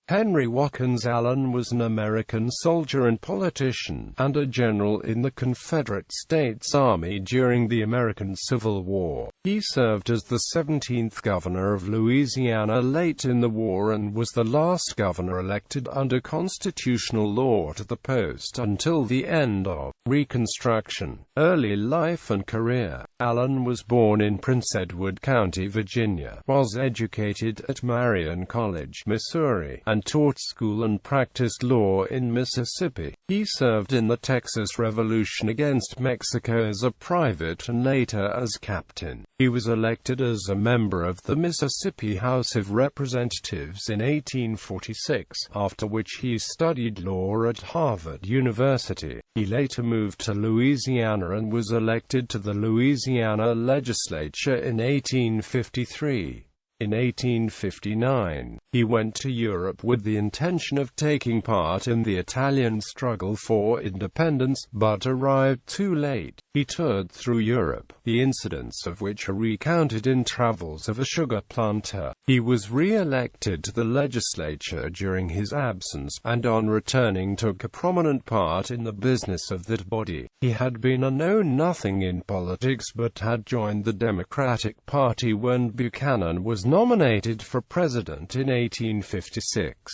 Henry Watkins Allen was an American soldier and politician, and a general in the Confederate States Army during the American Civil War. He served as the 17th Governor of Louisiana late in the war and was the last governor elected under constitutional law to the post until the end of Reconstruction. Early life and career. Allen was born in Prince Edward County, Virginia, was educated at Marion College, Missouri, and taught school and practiced law in Mississippi. He served in the Texas Revolution against Mexico as a private and later as captain. He was elected as a member of the Mississippi House of Representatives in 1846, after which he studied law at Harvard University. He later moved to Louisiana and was elected to the Louisiana legislature in 1853. In 1859, he went to Europe with the intention of taking part in the Italian struggle for independence, but arrived too late. He toured through Europe, the incidents of which are recounted in Travels of a Sugar Planter. He was re-elected to the legislature during his absence, and on returning took a prominent part in the business of that body. He had been a know-nothing in politics but had joined the Democratic Party when Buchanan was nominated for president in 1856.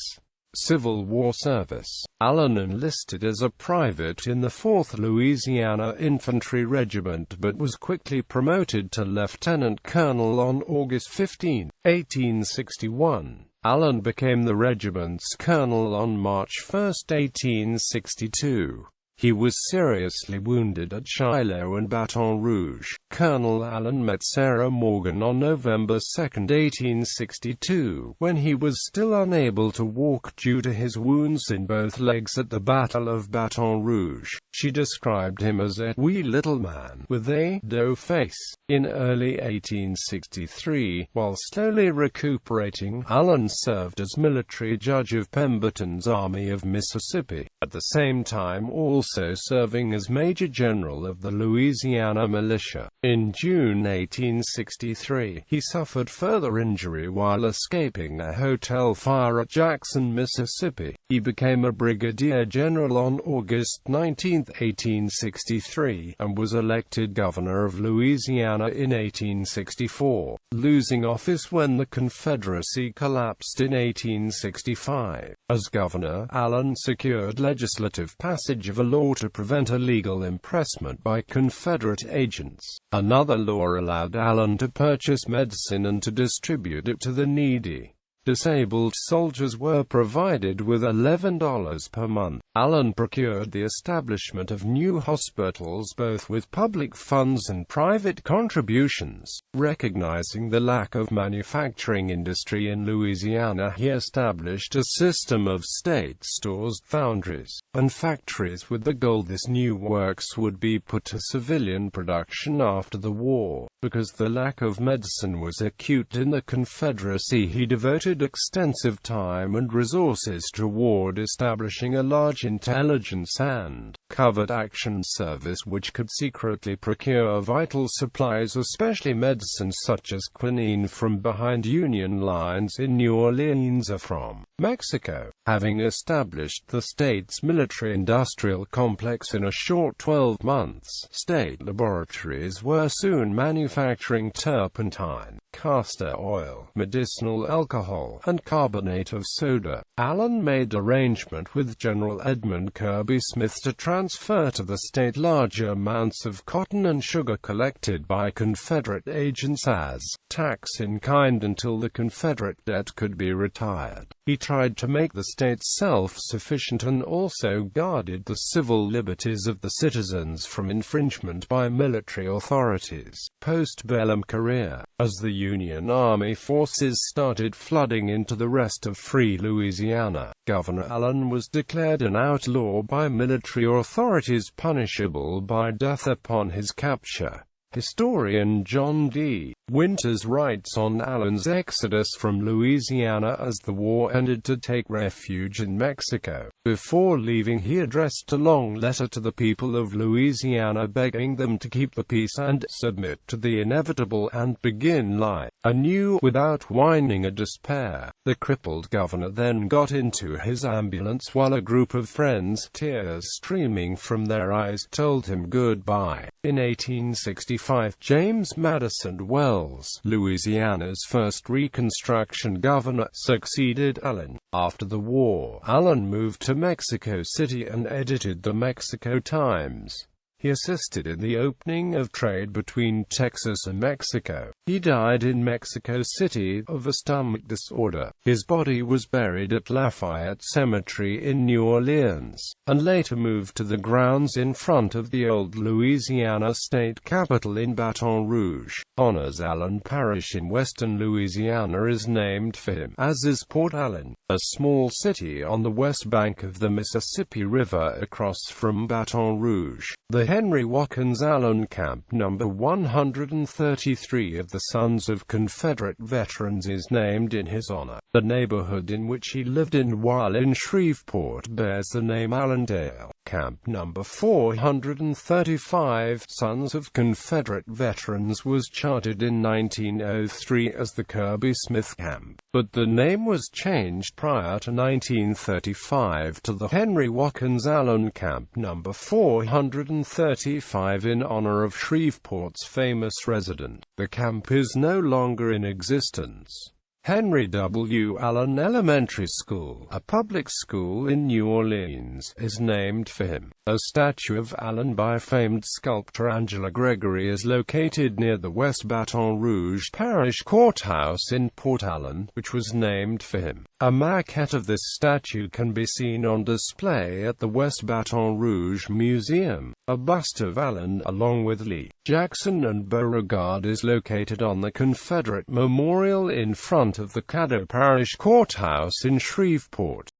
Civil War service. Allen enlisted as a private in the 4th Louisiana Infantry Regiment but was quickly promoted to lieutenant colonel on August 15, 1861. Allen became the regiment's colonel on March 1, 1862. He was seriously wounded at Shiloh and Baton Rouge. Colonel Allen met Sarah Morgan on November 2, 1862, when he was still unable to walk due to his wounds in both legs at the Battle of Baton Rouge. She described him as a "wee little man with a dough face." In early 1863, while slowly recuperating, Allen served as military judge of Pemberton's Army of Mississippi, at the same time also serving as Major General of the Louisiana Militia. In June 1863, he suffered further injury while escaping a hotel fire at Jackson, Mississippi. He became a brigadier general on August 19, 1863, and was elected governor of Louisiana in 1864, losing office when the Confederacy collapsed in 1865. As governor, Allen secured legislative passage of a law to prevent illegal impressment by Confederate agents. Another law allowed Allen to purchase medicine and to distribute it to the needy. Disabled soldiers were provided with $11 per month. Allen procured the establishment of new hospitals both with public funds and private contributions. Recognizing the lack of manufacturing industry in Louisiana, he established a system of state stores, foundries, and factories with the goal this new works would be put to civilian production after the war. Because the lack of medicine was acute in the Confederacy, he devoted extensive time and resources toward establishing a large intelligence and covert action service which could secretly procure vital supplies, especially medicines such as quinine, from behind Union lines in New Orleans or from Mexico. Having established the state's military-industrial complex in a short 12 months, state laboratories were soon manufacturing turpentine, castor oil, medicinal alcohol, and carbonate of soda. Allen made arrangement with General Edmund Kirby Smith to transfer to the state larger amounts of cotton and sugar collected by Confederate agents as tax in kind until the Confederate debt could be retired. He tried to make the state self-sufficient and also guarded the civil liberties of the citizens from infringement by military authorities. Post-bellum career. As the Union Army forces started flooding into the rest of free Louisiana, Governor Allen was declared an outlaw by military authorities, punishable by death upon his capture. Historian John D. Winters writes on Allen's exodus from Louisiana as the war ended to take refuge in Mexico. Before leaving, he addressed a long letter to the people of Louisiana begging them to keep the peace and submit to the inevitable and begin life anew without whining or despair. The crippled governor then got into his ambulance while a group of friends, tears streaming from their eyes, told him goodbye. In 1865, James Madison Wells, Louisiana's first Reconstruction governor, succeeded Allen. After the war, Allen moved to Mexico City and edited the Mexico Times. He assisted in the opening of trade between Texas and Mexico. He died in Mexico City of a stomach disorder. His body was buried at Lafayette Cemetery in New Orleans, and later moved to the grounds in front of the old Louisiana state capitol in Baton Rouge. Honors Allen Parish in western Louisiana is named for him, as is Port Allen, a small city on the west bank of the Mississippi River across from Baton Rouge. The Henry Watkins Allen Camp No. 133 of the Sons of Confederate Veterans is named in his honor. The neighborhood in which he lived while in Shreveport bears the name Allendale. Camp No. 435, Sons of Confederate Veterans, was chartered in 1903 as the Kirby Smith Camp, but the name was changed prior to 1935 to the Henry Watkins Allen Camp No. 435 in honor of Shreveport's famous resident. The camp is no longer in existence. Henry W. Allen Elementary School, a public school in New Orleans, is named for him. A statue of Allen by famed sculptor Angela Gregory is located near the West Baton Rouge Parish Courthouse in Port Allen, which was named for him. A maquette of this statue can be seen on display at the West Baton Rouge Museum. A bust of Allen, along with Lee, Jackson and Beauregard, is located on the Confederate Memorial in front of the Caddo Parish Courthouse in Shreveport.